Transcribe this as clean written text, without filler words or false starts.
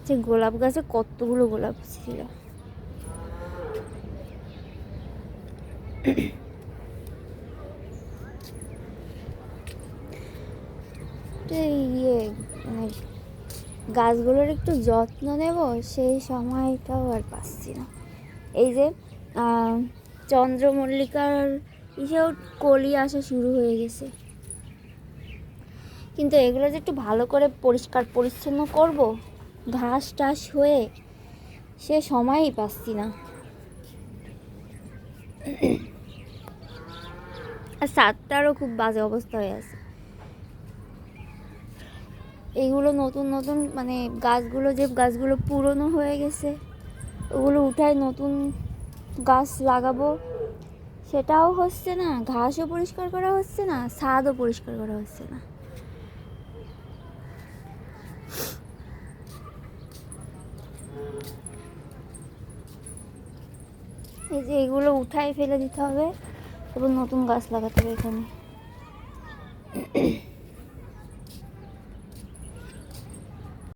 সে গোলাপ গাছে কতগুলো গোলাপ ছিল। ইয়ে মানে গাছগুলোর একটু যত্ন নেব, সেই সময়টাও আর পাচ্ছি না। এই যে চন্দ্রমল্লিকার ইসেও কলি আসা শুরু হয়ে গেছে, কিন্তু এগুলো যে একটু ভালো করে পরিষ্কার পরিচ্ছন্ন করব ঘাস টাস হয়ে, সে সময়ই পাচ্ছি না। আর ছাদটারও খুব বাজে অবস্থা হয়ে আছে। এইগুলো নতুন নতুন মানে গাছগুলো, যে গাছগুলো পুরনো হয়ে গেছে ওগুলো উঠায় নতুন গাছ লাগাবো, সেটাও হচ্ছে না। ঘাসও পরিষ্কার করা হচ্ছে না, ছাদও পরিষ্কার করা হচ্ছে না। এই যে এগুলো উঠায় ফেলে দিতে হবে, তারপর নতুন গাছ লাগাতে হবে এখানে।